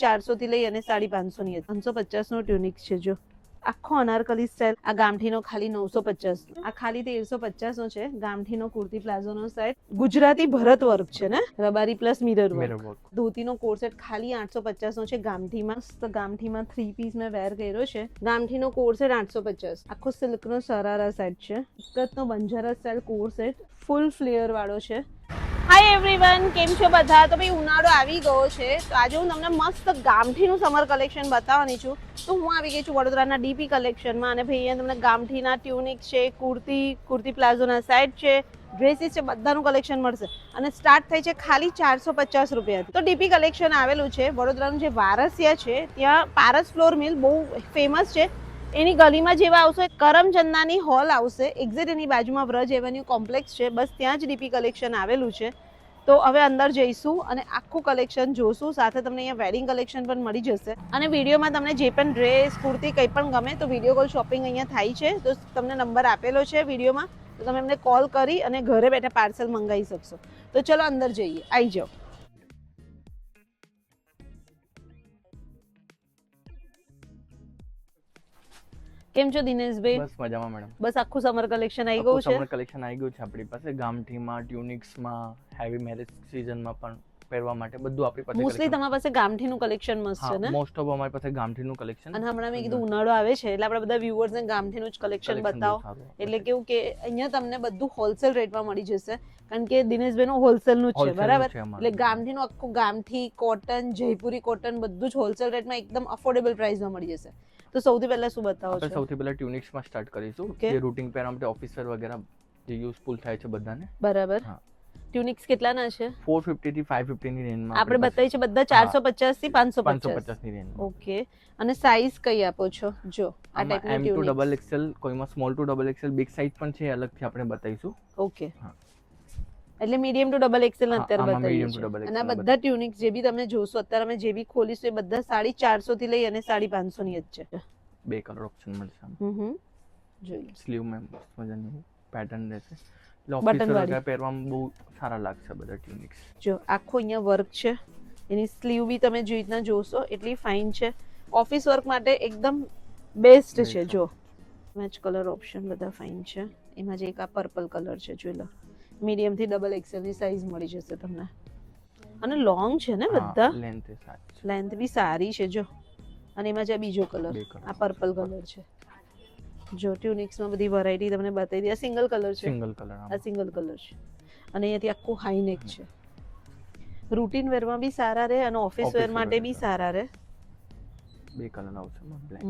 450 થી લઈ અને 550 ની 550 નો ટ્યુનિક છે. જો આખો અનારકલી સ્ટાઇલ. આ ગામઠીનો ખાલી 950, આ ખાલી 1350 નો છે. ગામઠીનો કુર્તી પ્લાઝો નો સેટ, ગુજરાતી ભરત વર્ક છે ને, રબારી પ્લસ મિરર વર્ક. ધોતીનો કોટ સેટ ખાલી 850 નો છે. ગામઠીમાં 3 પીસ મેં વેર કર્યો છે. ગામઠીનો કોટ સેટ 850. આખો સિલ્ક નો સરારા સેટ છે. ઇક્કતનો બંજારા સ્ટાઇલ કોટ સેટ ફૂલ ફ્લેયર વાળો છે. હાય એવરીવન, કેમ છો બધા? તો ભાઈ ઉનાળો આવી ગયો છે, તો આજે હું તમને મસ્ત ગામઠીનું સમર કલેક્શન બતાવવાની છું. તો હું આવી ગઈ છું વડોદરાના ડીપી કલેક્શનમાં, અને ભાઈ અહીંયા તમને ગામઠીના ટ્યુનિક છે, કુર્તી પ્લાઝોના સેટ છે, ડ્રેસીસ છે, બધાનું કલેક્શન મળશે. અને સ્ટાર્ટ થાય છે ખાલી 450 રૂપિયાથી. તો ડીપી કલેક્શન આવેલું છે વડોદરાનું જે વારસિયા છે ત્યાં. પારસ ફ્લોર મિલ બહુ ફેમસ છે. એની ગલીમાં જેવા આવશે કરમચંદાની હોલ આવશે, એક્ઝેક્ટ એની બાજુમાં વ્રજ એવન્યુ કોમ્પ્લેક્સ છે, બસ ત્યાં જ ડીપી કલેક્શન આવેલું છે. તો હવે અંદર જઈશું અને આખું કલેક્શન જોશું. સાથે તમને અહીંયા વેડિંગ કલેક્શન પણ મળી જશે. અને વિડીયોમાં તમને જે પણ ડ્રેસ, કુર્તી કંઈ પણ ગમે તો વિડીયો કોલ શોપિંગ અહીંયા થાય છે. તો તમને નંબર આપેલો છે વિડીયોમાં, તો તમે એમને કોલ કરી અને ઘરે બેઠા પાર્સલ મંગાવી શકશો. તો ચલો અંદર જઈએ, આવી જાઓ. કેમ છો દિનેશભાઈ? બસ મજામાં મેડમ. બસ આખું સમર કલેક્શન આવી ગયું છે. સમર કલેક્શન આવી ગયું છે આપણી પાસે. ગામઠીમાં, ટ્યુનિક્સમાં, હેવી મેરેજ સીઝનમાં પણ પહેરવા માટે બધું આપણી પાસે. મોસ્ટલી તમારી પાસે ગામઠીનું કલેક્શન મસ્ત છે ને? મોસ્ટ ઓફ અમારી પાસે ગામઠીનું કલેક્શન. અને હમણાં મેં કીધું ઉનાળો આવે છે એટલે આપણે બધા વ્યુઅર્સને ગામઠીનું જ કલેક્શન બતાવો. એટલે કેવું કે અહીંયા તમને બધું હોલસેલ રેટમાં મળી જશે, કારણ કે દિનેશભાઈનું હોલસેલનું જ છે, બરાબર? એટલે ગામઠીનું આખું ગામઠી કોટન, જયપુરી કોટન બધું જ હોલસેલ રેટમાં એકદમ અફોર્ડેબલ પ્રાઇસમાં મળી જશે. તો સૌથી પહેલા શું બતાવો છો? સૌથી પહેલા ટ્યુનિક્સમાં સ્ટાર્ટ કરીશું, જે રૂટિંગ પહેરવા માટે, ઓફિસ વેર વગેરે જે યુઝફુલ થાય છે બધાને. બરાબર. ટ્યુનિક્સ કેટલાના છે? 450 થી 550 ની રેન્જમાં આપણે બતાવી છે બધા 450 થી 550 ની રેન્જમાં. ઓકે. અને સાઈઝ કઈ આપો છો? જો આ ટાઈપની M to double XL, કોઈમાં small to double XL, big size પણ છે, અલગથી આપણે બતાવીશું. ઓકે. એટલે મીડિયમ ટુ ડબલ એક્સેલ અત્યારે બતાવીએ છીએ. અને આ બધા ટ્યુનિક્સ જે બી તમે જોશો અત્યારે અમે જે બી ખોલીશું એ બધા 450 થી લઈ અને 550 ની જ છે. બે કલર ઓપ્શન મળશે. જોઈએ. સ્લીવ માં મજાની પેટર્ન રહેશે. બટન વાળી પહેરવામાં બહુ સારા લાગશે બધા ટ્યુનિક્સ. જો આખો અહીંયા વર્ક છે, એની સ્લીવ બી તમે જે રીતના જોશો એટલી ફાઇન છે. ઓફિસ વર્ક માટે એકદમ બેસ્ટ છે. જો મેચ કલર ઓપ્શન બધા ફાઇન છે. એમાં જે એક આ પર્પલ કલર છે, જોઈ લો. મીડિયમ થી ડબલ એક્સેલ ની સાઈઝ મળી જશે તમને. અને લોંગ છે ને બધા, લેન્થ બી સારી છે. જો અને એમાં જે બીજો કલર, આ પર્પલ કલર છે. જો ટ્યુનિક્સમાં બધી વેરાયટી તમને બતાવી દી. આ સિંગલ કલર છે, આ સિંગલ કલર છે. અને અહીંયાથી આખું હાઈ નેક છે. રૂટીન વેરમાં બી સારા રહે અને ઓફિસ વેર માટે બી સારા રહે. બે કલર આવશે બ્લેક.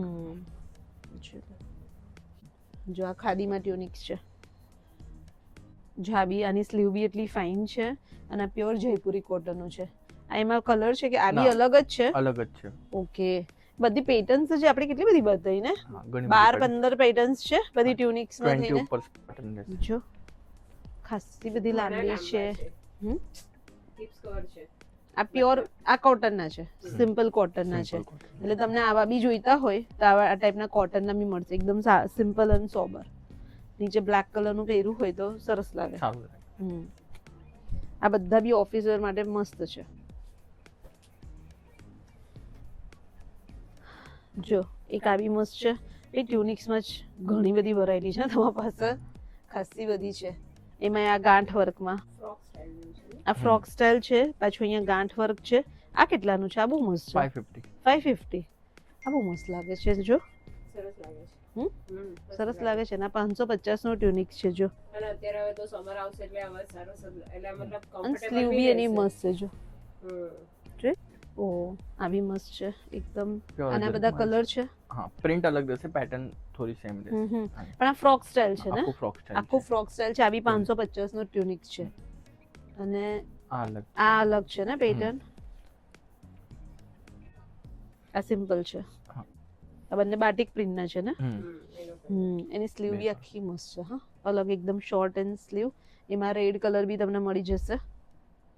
જો આ ખાદીમાં ટ્યુનિક્સ છે. જાબી આની સ્લીવ બી એટલી ફાઇન છે અને પ્યોર જયપુરી કોટનનું છે. આ એમાં કલર છે કે આ બી અલગ જ છે? અલગ જ છે. ઓકે. બધી પેટર્ન્સ છે, આપણે કેટલી બધી બતાવી ને, 12-15 પેટર્ન્સ છે બધી ટ્યુનિક્સમાં થઈને. જો ખાસી બધી લાંબી છે. આ પ્યોર આ કોટનના છે, સિમ્પલ કોટનના છે. એટલે તમને આવા બી જોઈતા હોય તો આવા આ ટાઈપના કોટનના બી મળશે, એકદમ સિમ્પલ અને સોબર. નીચે બ્લેક કલરનું પહેર્યું હોય તો સરસ લાગે. આ બધા બી ઓફિસ વેર માટે મસ્ત છે. જો એક આ બી મસ્ત છે. એ ટ્યુનિક્સમાં જ ઘણી બધી વેરાયટી છે તમારી પાસે, ખાસી બધી છે. એમાં આ ગાંઠ વર્કમાં આ ફ્રોક સ્ટાઇલ છે, પાછું અહીંયા ગાંઠ વર્ક છે. આ કેટલાનું છે? આ બહુ મસ્ત છે. 550. આ બહુ મસ્ત લાગે છે. જો સરસ લાગે છે. સરસ લાગે છે ને. 550 નો ટ્યુનિક્સ છે. જો અને અત્યારે હવે તો સમર આવશે એટલે આવા સરસ, એટલે મતલબ કમ્ફર્ટેબલ સ્લીવ બી એની મસ્ત છે. જો ઓ આ બી મસ્ત છે એકદમ. આના બધા કલર છે. હા, પ્રિન્ટ અલગ રહેશે, પેટર્ન થોડી સેમ રહેશે. પણ આ ફ્રોક સ્ટાઇલ છે ને? આખું ફ્રોક સ્ટાઇલ છે. આ બી 550 નો ટ્યુનિક્સ છે. અને આ અલગ છે ને પેટર્ન. આ સિમ્પલ છે. આ બંને બાટિક પ્રિન્ટના છે ને? એની સ્લીવ બી આખી મસ્ત છે. હા, અલગ એકદમ શોર્ટ એન્ડ સ્લીવ. એમાં રેડ કલર બી તમને મળી જશે.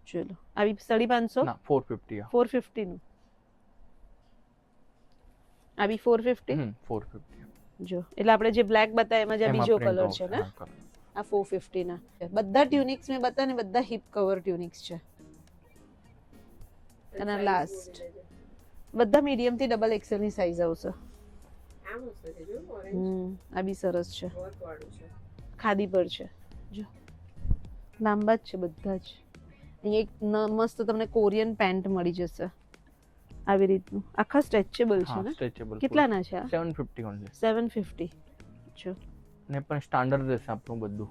ચલો આ બી 550 ના 450. 450 નું. આ બી 450. 450. જો એટલે આપણે જે બ્લેક બતાવ્યા એમાં જે બીજો કલર છે ને, આ 450 ના. બધા ટ્યુનિક્સ મેં બતાવ્યા ને બધા હિપ કવર ટ્યુનિક્સ છે. અને લાસ્ટ બધા મીડિયમ થી ડબલ એક્સેલ ની સાઈઝ આવશે. આ મસ્ત છે જો ઓરેન્જ આ બી સરસ છે, વર્ક વાળું છે. ખાદી પર છે જો, લાંબા જ છે બધા જ. અહીંયા એક મસ્ત તમને કોરિયન પેન્ટ મળી જશે આવી રીતનું, આખા સ્ટ્રેચેબલ છે હા ને. સ્ટ્રેચેબલ કેટલાના છે આ? 750 ઓનલી. 750 જો. ને પણ સ્ટાન્ડર્ડ રહેશે આપણું બધું.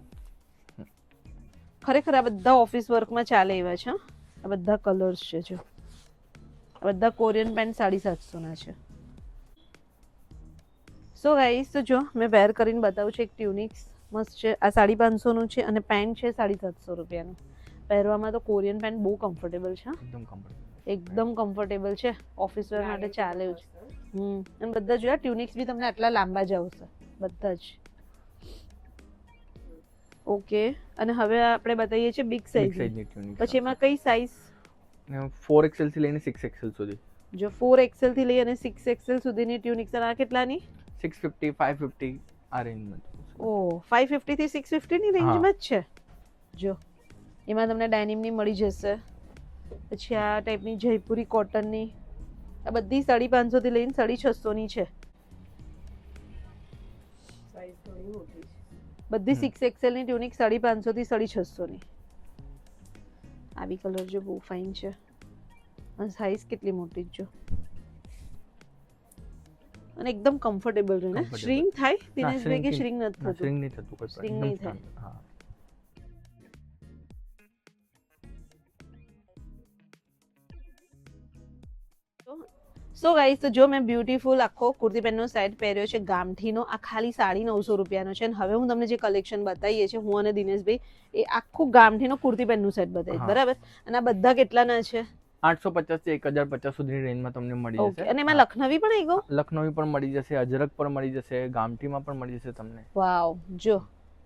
ખરેખર આ બધા ઓફિસ વર્કમાં ચાલે એવા છે હં. આ બધા કલર્સ છે જો, આ બધા કોરિયન પેન્ટ 750 ના છે. સો ગાઈસ તો જો મેં વેર કરીને બતાવું છું. એક ટ્યુનિક્સ મસ્ત છે, આ 550 નું છે અને પેન્ટ છે 750 રૂપિયાનું. પહેરવામાં તો કોરિયન પેન્ટ બહુ કમ્ફર્ટેબલ છે હં. એકદમ કમ્ફર્ટેબલ. એકદમ કમ્ફર્ટેબલ છે, ઓફિસ વેર માટે ચાલે એવું છે. અને બધા જોયા ટ્યુનિક્સ બી તમને આટલા લાંબા જ આવશે બધા જ. ઓકે, અને હવે આપણે બતાવીએ છીએ બિગ બિગ સાઈઝ. સાઈઝની ટ્યુનિક. પછી એમાં કઈ સાઈઝ? 4XL થી લઈને 6XL સુધી. જો 4XL થી લઈ અને 6XL સુધીની ટ્યુનિક્સ. આ કેટલાની? 650 550 આ રેન્જમાં. ઓ 550 થી 650 ની રેન્જમાં જ છે જો. એમાં તમને ડેનિમની મળી જશે, પછી આ ટાઈપની જયપુરી કોટનની. આ બધી 550 થી લઈને 650 ની છે. સાઈઝ થોડી મોટી છે. બધી 6XL ની ટ્યુનિક 550 થી 650 ની. આવી કલર જો બહુ ફાઇન છે અને સાઈઝ કેટલી મોટી જ જો, અને એકદમ કમ્ફર્ટેબલ રહે ને. Comfortable. શ્રિંક થાય દિનેશભાઈ કે શ્રિંક નથી થતું? સ્ટ્રિંગ નહીં થતું કોઈ Shrink એકદમ નહીં થાય. standard. હા સો ગાઈસ તો જો મેં બ્યુટીફુલ આખો કુર્તી પેનનો સેટ પહેર્યો છે ગામઠીનો. આ ખાલી 950 રૂપિયાનો છે. અને હવે હું તમને જે કલેક્શન બતાવીએ છીએ હું અને દિનેશભાઈ, એ આખું ગામઠીનો કુર્તી પેનનું સેટ બતાવીશ, હા. બરાબર? અને આ બધા કેટલાના છે? 850 થી 1050 સુધીની રેન્જમાં તમને મળી ઓકે, જશે. અને એમાં લખનવી પણ આવી ગયો? લખનવી પણ મળી જશે, અજરક પણ મળી જશે, ગામઠીમાં પણ મળી જશે તમને. વાવ, જો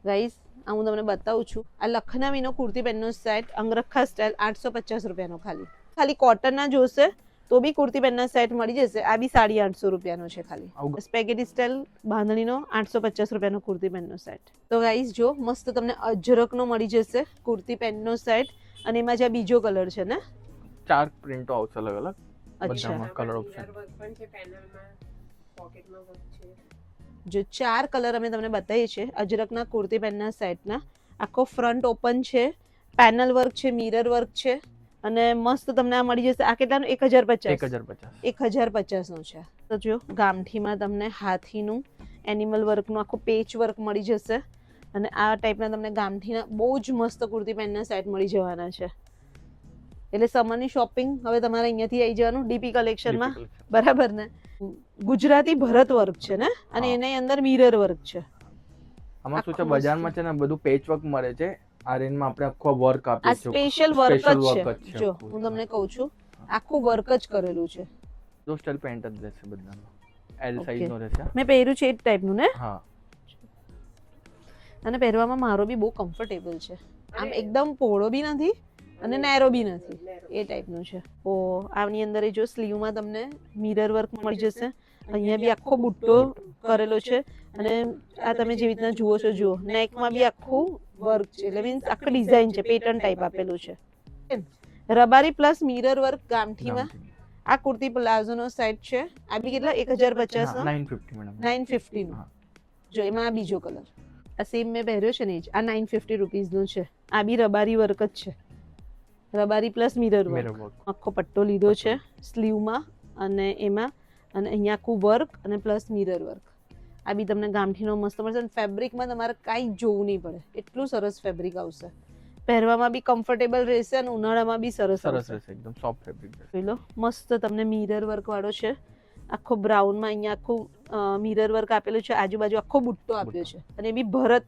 ગાઈસ આ હું તમને બતાવું છું. આ લખનવીનો કુર્તી પેનનો સેટ અંગરખા સ્ટાઇલ 850 રૂપિયાનો. ખાલી ખાલી કોટનના જોશે તો બી કુર્તી પેનના સેટ મળી જશે. આ બી 850 રૂપિયાનો છે ખાલી. આવું સ્પેગેટી સ્ટાઇલ બાંધણીનો 850 રૂપિયાનો કુર્તી પેનનો સેટ. તો ગાઈસ જો મસ્ત તમને અજરકનો મળી જશે કુર્તી પેનનો સેટ. અને એમાં જે આ બીજો કલર છે ને, 4 પ્રિન્ટો આવશે અલગ અલગ અચ્છા, બધામાં કલર ઓપ્શન. મિરર વર્ક પણ છે પેનલમાં, પોકેટમાં વર્ક છે. જો 4 કલર અમે તમને બતાવીએ છીએ અજરકના કુર્તી પેનના સેટના. આખો ફ્રન્ટ ઓપન છે, પેનલ વર્ક છે, મિરર વર્ક છે, અને મસ્ત તમને આ મળી જશે. આ કેટલાનું? 1050. 1050 નું છે. તો જો ગામઠીમાં તમને હાથીનું એનિમલ વર્કનું આખું પેચ વર્ક મળી જશે. અને આ ટાઈપના તમને ગામઠીના બહુ જ મસ્ત કુર્તી પેનના સેટ મળી જવાના છે. એટલે સમરની શોપિંગ હવે તમારે અહીંયાથી આવી જવાનું ડીપી કલેક્શનમાં, બરાબર ને? ગુજરાતી ભરત વર્ક છે ને, અને હા. એની અંદર મિરર વર્ક છે. આમાં શું છે, આખું બજારમાં છે ને બધું પેચ વર્ક મળે છે, આ રેન્જમાં આપણે આખો વર્ક આ આપીએ છીએ. સ્પેશિયલ વર્ક Special જ work છે. જો આખું. હું તમને કહું છું, આખું વર્ક જ કરેલું છે. દો સ્ટાઇલ પેન્ટ જ રહેશે બધામાં. L Okay. સાઈઝ નો રહેશે. મેં પહેર્યું છે એ જ ટાઈપનું ને, હા અને પહેરવામાં મારો બી બહુ કમ્ફર્ટેબલ છે. આમ અરે. એકદમ પહોળો બી નથી અને નેરો બી નથી, Narrow. એ ટાઈપનું છે. ઓ આની અંદર એ જો સ્લીવમાં તમને મિરર વર્ક મળી જશે. અહીંયા બી આખો બુટ્ટો કરેલો છે. અને આ તમે જેવી રીતના જુઓ છો જુઓ, નેકમાં બી આખું વર્ક છે, એટલે મીન્સ આખું ડિઝાઇન છે, પેટર્ન ટાઈપ આપેલું છે. રબારી પ્લસ મિરર વર્ક ગામઠીમાં. આ કુર્તી પ્લાઝોનો સેટ છે. આ બી કેટલા? 1050 નો? 950 મેડમ. 950 નું. હા. જો એમાં આ બીજો કલર, આ સેમ મેં પહેર્યો છે ને એ જ. આ 950 રૂપીસનું છે. આ બી રબારી વર્ક જ છે, Rabari plus mirror Mirror work. work. આખો પટ્ટો લીધો છે સ્લીવમાં અને એમાં, અને અહીંયા આખું વર્ક અને પ્લસ મિરર વર્ક. આ બી તમને ગામઠીનો મસ્ત મળશે. અને ફેબ્રિકમાં તમારે કાંઈ જ જોવું નહીં પડે, એટલું સરસ ફેબ્રિક આવશે. પહેરવામાં બી કમ્ફર્ટેબલ રહેશે અને ઉનાળામાં બી સરસ સરસ આવશે. રહેશે, એકદમ સોફ્ટ ફેબ્રિક રહેશે. જોઈ લો, મસ્ત તમને મિરર વર્ક વાળો છે. આખો બ્રાઉનમાં અહીંયા આખું મિરર વર્ક આપેલું છે, આજુબાજુ આખો બુટ્ટો આપ્યો છે. અને એ બી ભરત,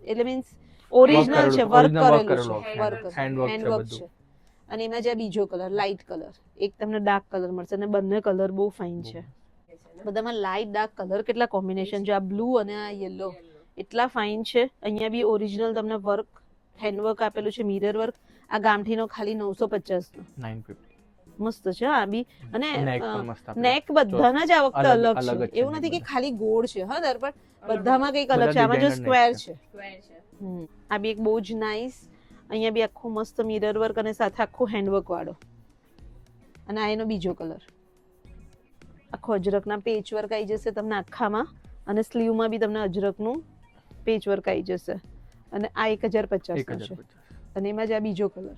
એટલે મીન્સ ઓરિજિનલ છે, વર્ક Original કરેલું work છે, કરેલું વર્ક છે. Hand work છે હેન્ડવર્ક બધું. છે. અને એમાં જે આ બીજો કલર લાઇટ કલર, એક તમને ડાર્ક કલર મળશે, અને બંને કલર બહુ ફાઇન છે. બધામાં લાઇટ ડાર્ક કલર કેટલા કોમ્બિનેશન છે. આ બ્લુ અને આ યલો એટલા ફાઇન છે. અહીંયા બી ઓરિજિનલ તમને વર્ક હેન્ડવર્ક આપેલું છે, મિરર વર્ક. આ ગામઠીનો ખાલી 950 નો 950. મસ્ત છે. આ બી અને નેક પણ મસ્ત આપેલું. નેક બધાના જ આ વખતે અલગ- અલગ અલગ જ છે. છે એવું neck નથી કે બધા. ખાલી ગોળ છે, હા દર પણ બધામાં કંઈક અલગ છે. આમાં જો designer neck સ્ક્વેર છે. છે. સ્ક્વેર છે. આ બી એક બહુ જ નાઇસ. અહીંયા બી આખું મસ્ત મિરર વર્ક અને સાથે આખું હેન્ડવર્ક વાળો. અને આ એનો બીજો કલર. આખો અજરકના પેચ વર્ક આવી જશે તમને આખામાં, અને સ્લીવમાં બી તમને અજરકનું પેચ વર્ક આવી જશે. અને આ 1050 નો છે. 1050. અને એમાં જ આ બીજો કલર.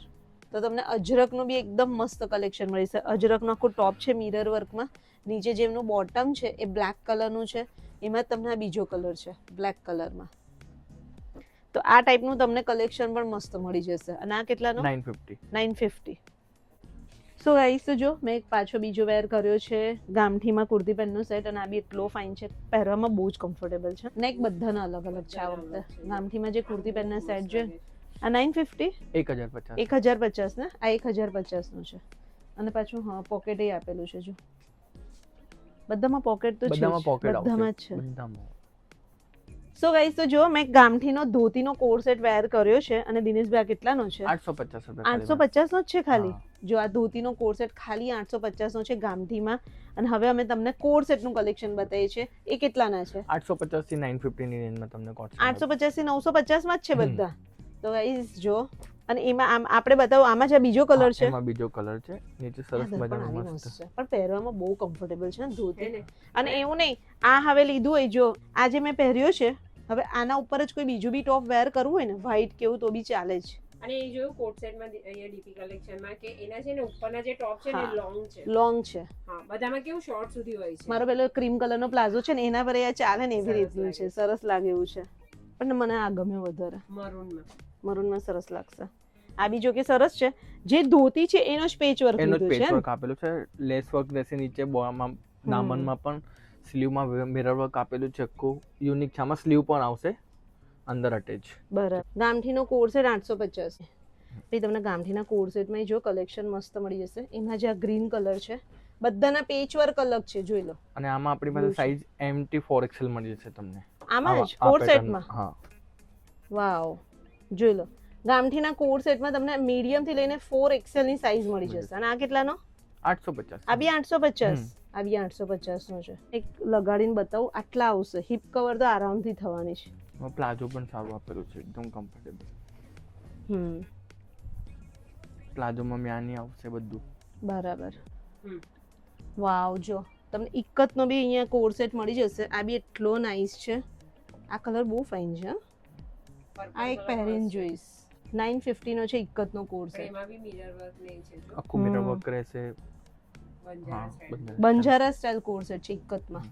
તો તમને અજરકનું બી એકદમ મસ્ત કલેક્શન મળી છે. અજરકનું આખું ટોપ છે મિરર વર્કમાં, નીચે જેમનું બોટમ છે એ બ્લેક કલરનું છે, એમાં તમને આ બીજો કલર છે બ્લેક કલરમાં. તો આ ટાઈપનું તમને કલેક્શન પણ મસ્ત મળી જશે. અને આ કેટલાનો? 950. 950. સો ગાઈસ તો જો મેં એક પાછો બીજો વેર કર્યો છે ગામઠીમાં કુર્તી પેન્ટનો સેટ, અને આ બી એટલો ફાઇન છે, પહેરવામાં બહુ જ કમ્ફર્ટેબલ છે. ને એક બધાના અલગ અલગ છે આ વખતે. ગામઠીમાં જે કુર્તી પેન્ટના સેટ છે આ 950, 1050. 1050 ને આ 1050 નો છે. અને પાછું હા પોકેટ એ આપેલું છે જો, બધામાં પોકેટ તો છે, બધામાં પોકેટ બધામાં આવશે. જ છે. બધામાં. સો ગાઈસ તો જો મેં ગામઠીનો ધોતીનો કોટ સેટ વેર કર્યો છે, અને દિનેશભાઈ આ કેટલાનો છે? 850 રૂપિયા. 850 નો જ છે ખાલી. હા. જો આ ધોતીનો કોટ સેટ ખાલી 850 નો છે ગામઠીમાં. અને હવે અમે તમને કોટ સેટનું કલેક્શન બતાવીએ છીએ. એ કેટલાના છે? 850 થી 950 ની રેન્જમાં તમને કોટ 850 થી 950 માં જ છે બધા. તો ગાઈસ જો, અને એમાં આપણે બતાવો આમાં જે બીજો કલર છે, એમાં બીજો કલર છે, નીચે સરસ આ પણ મજાનો આવી મસ્ત. મસ્ત છે, પણ પહેરવામાં બહુ કમ્ફર્ટેબલ છે ને ધોતી. હે ને? અને એવું નહીં આ હવે લીધું હોય, જો આ જે મેં પહેર્યો છે, હવે આના ઉપર જ કોઈ બીજું બી ટોપ વેર કરવું હોય ને વ્હાઈટ કેવું તો બી ચાલે જ. અને એ જોયું કોટ સેટમાં અહીંયા ડીપી કલેક્શનમાં કે એના છે ને ઉપરના જે ટોપ છે ને હા. લોંગ છે. લોંગ છે. હા, બધામાં કેવું શોર્ટ સુધી હોય છે. મારો પેલો ક્રીમ કલરનો પ્લાઝો છે ને એના પર એ ચાલે ને એવી સરસ રીતનું છે, લાગે. સરસ લાગે એવું છે. પણ મને આ ગમ્યો વધારે, મરૂનમાં. મરૂનમાં સરસ લાગશે. આ બી જો કે સરસ છે. જે ધોતી છે એનો જ પેચ વર્ક એનો જ લીધું પેચ છે વર્ક આપેલું છે, લેસ વર્ક રહેશે નીચે બોમાં, દામનમાં પણ, સ્લીવમાં મિરર વર્ક આપેલું છે, આખું યુનિક છે. આમાં સ્લીવ પણ આવશે અંદર અટેચ. બરાબર. ગામઠીનો કોટ સેટ 850. પછી તમને ગામઠીના કોટ સેટમાં જો કલેક્શન મસ્ત મળી જશે. એમાં જે આ ગ્રીન કલર છે, બધાના પેચ વર્ક અલગ છે, જોઈ લો. અને આમાં આપણી પાસે Blue છે. સાઈઝ MT 4XL મળી જશે તમને. આમાં જ આ કોટ pattern સેટમાં. હા. વાવ, જોઈ લો. ગામઠીના કોટ સેટમાં તમને મીડિયમ થી લઈને 4XL ની સાઈઝ મળી જશે. અને આ કેટલાનો? 850. આ બી 850. આ બી 850 નો છે. એક લગાડીને બતાવું, આટલા આવશે. હિપ કવર તો આરામથી થવાની છે. પ્લાઝો પણ સારું આપેલું છે, એકદમ કમ્ફર્ટેબલ. હમ, પ્લાઝોમાં મ્યાની આવશે બધું. બરાબર. હમ. વાવ, જો તમને ઇક્કતનો બી અહીંયા કોટ સેટ મળી જશે. આ બી એટલો નાઇસ છે. આ કલર બહુ ફાઇન છે. આ એક પહેરીને જોઈશ. 950 નો છે ઇક્કતનો કોટ સેટ. એમાં બી મિરર વર્ક ને છે જો. આખું મિરર વર્ક રહેશે. બંજારા હા, style. બંને. બંજારા સ્ટાઇલ કોટ સેટ છે ઇક્કતમાં.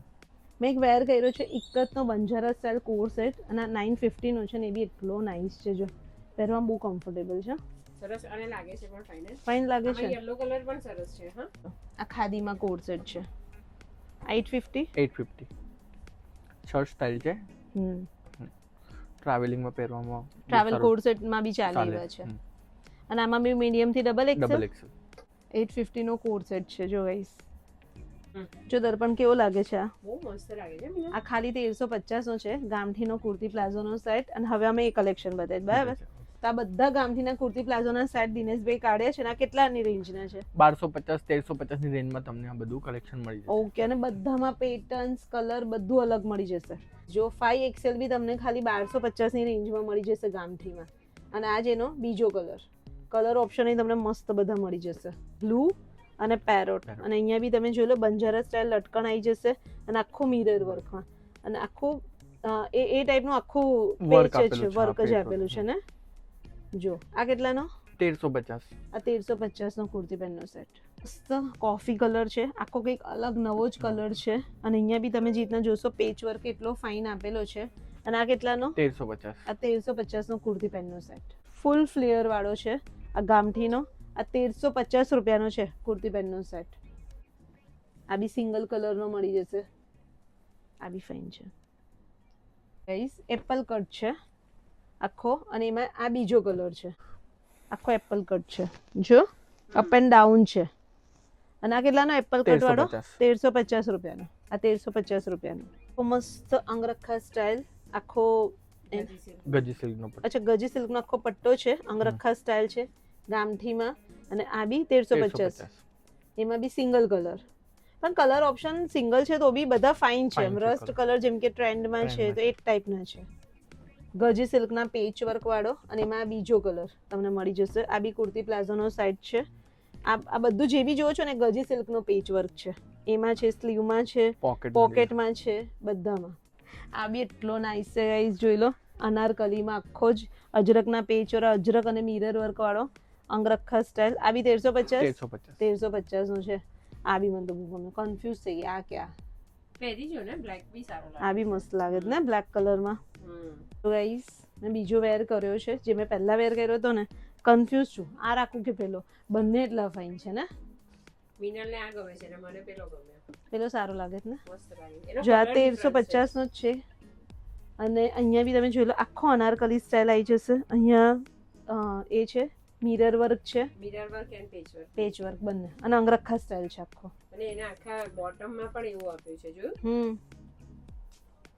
મેં એક વેર કર્યો છે ઇક્કતનો બંજારા સ્ટાઇલ કોટ સેટ, અને આ 950 નો છે ને એ બી એટલો નાઇસ છે. જો પહેરવામાં બહુ કમ્ફર્ટેબલ છે, સરસ અને લાગે છે પણ ફાઇનલ. ફાઇન લાગે આમાં છે. યલો કલર પણ સરસ છે. હા, આ ખાદીમાં કોટ સેટ છે 850. 850. શર્ટ સ્ટાઇલ છે, હમ, ટ્રાવેલિંગમાં પહેરવામાં ટ્રાવેલ કોટ સેટમાં બી ચાલે એવા છે. અને આમાં બી મીડિયમ થી ડબલ ડબલ એક્સેલ. એક્સેલ. 850 નો કોટ સેટ છે. જો ગાઈસ, હમ. જો દર્પણ કેવો લાગે છે આ. બહુ મસ્ત લાગે છે મીના. આ ખાલી 1350 નો છે ગામઠીનો કુર્તી પ્લાઝોનો સેટ. અને હવે અમે એ કલેક્શન બતાવીએ, બરાબર? તો આ બધા ગામઠીના કુર્તી પ્લાઝોના સેટ દિનેશભાઈ કાઢ્યા છે ને આ કેટલાની રેન્જના છે? 1250 1350 ની રેન્જમાં તમને આ બધું કલેક્શન મળી જશે. ઓકે. અને બધામાં પેટર્ન્સ, કલર બધું અલગ મળી જશે. જો 5XL બી તમને ખાલી 1250 ની રેન્જમાં મળી જશે ગામઠીમાં. અને આ જેનો બીજો કલર ઓપ્શન અહીં તમને મસ્ત બધા મળી જશે, બ્લુ અને પેરોટ. અને અહીંયા બી તમે જોઈ લો બંજારા સ્ટાઇલ લટકણ આવી જશે, અને આખું મિરર વર્કમાં, અને આખું એ ટાઈપનું આખું Work પેચ આપેલું છે, છે, વર્ક આ જ પેચ આપેલું work. છે ને. જો આ કેટલાનો? 1350. આ 1350 નો કુર્તી પેનનો સેટ. મસ્ત કોફી કલર છે, આખો કંઈક અલગ નવો જ કલર છે. અને અહીંયા બી તમે જે રીતના જોશો પેચ વર્ક એટલો ફાઇન આપેલો છે. અને આ કેટલાનો? 1350. આ 1350 નો કુર્તી પેનનો સેટ, ફૂલ ફ્લેયર વાળો છે. આ ગામઠીનો આ 1350 રૂપિયાનો છે કુર્તી પેનનો સેટ. આ બી સિંગલ કલરનો મળી જશે. આ બી ફાઇન છે ગાઈસ. એપલ કટ છે આખો, અને એમાં આ બીજો કલર છે, આખો એપલ કટ છે. જો અપ એન્ડ ડાઉન છે. અને આ કેટલાનો એપલ કટ વાળો? 1350 રૂપિયાનો. આ 1350 રૂપિયાનો. મસ્ત અંગરખા સ્ટાઇલ આખો. ગજી સિલ્ક નો પટ્ટો. અચ્છા, ગજી સિલ્ક નો આખો પટ્ટો છે, અંગરખા સ્ટાઇલ છે ગામઠીમાં. અને આ બી 1350. એમાં બી સિંગલ કલર, પણ કલર ઓપ્શન સિંગલ છે તો બી બધા ફાઇન છે. Fine છે રસ્ટ કલર જેમ કે ટ્રેન્ડમાં છે તો એક ટાઈપના છે. ગજી સિલ્કના પેચ વર્ક વાળો, અને એમાં આ બીજો કલર તમને મળી જશે. આ બી કુર્તી પ્લાઝોનો સાઇડ છે. આ બધું જે બી જોવો છો ને ગજી સિલ્કનો પેચ વર્ક છે. એમાં છે, સ્લીવમાં છે, પોકેટ પોકેટમાં છે, બધામાં. આ બી એટલો નાઇસ છે ગાઈસ, જોઈ લો. અનારકલીમાં આખો જ અજરકના પેચ વાળો, અજરક અને મિરર વર્ક વાળો અંગરખા સ્ટાઇલ. આ બી 1350 1350 નું છે. આ બી મને તો બહુ ગમે, કન્ફ્યુઝ થઈ ગઈ આ ક્યાં. પહેરી જો ને, બ્લેક બી સારો લાગે. આ બી મસ્ત લાગે છે ને બ્લેક કલરમાં. તો ગાઈસ મેં બીજો વેર કર્યો છે, જે મેં પહેલા વેર કર્યો હતો ને, કન્ફ્યુઝ છું આ રાખું કે પેલો. બંને એટલા ફાઇન છે ને. મિનલને આ ગમે છે ને મને પેલો ગમે. પેલો સારો લાગે છે ને. મસ્ત લાગે. એનો જો આ colour difference 1350 નો જ છે. અને અહીંયા બી તમે જોઈ લો, આખો અનારકલી સ્ટાઇલ આવી જશે. અહીંયા એ છે, મિરર વર્ક છે, mirror work and patch work. Patch work બંને, અને અંગરખા સ્ટાઇલ છે આખો. અને એના આખા બોટમમાં પણ એવું આપ્યું છે, જોયું?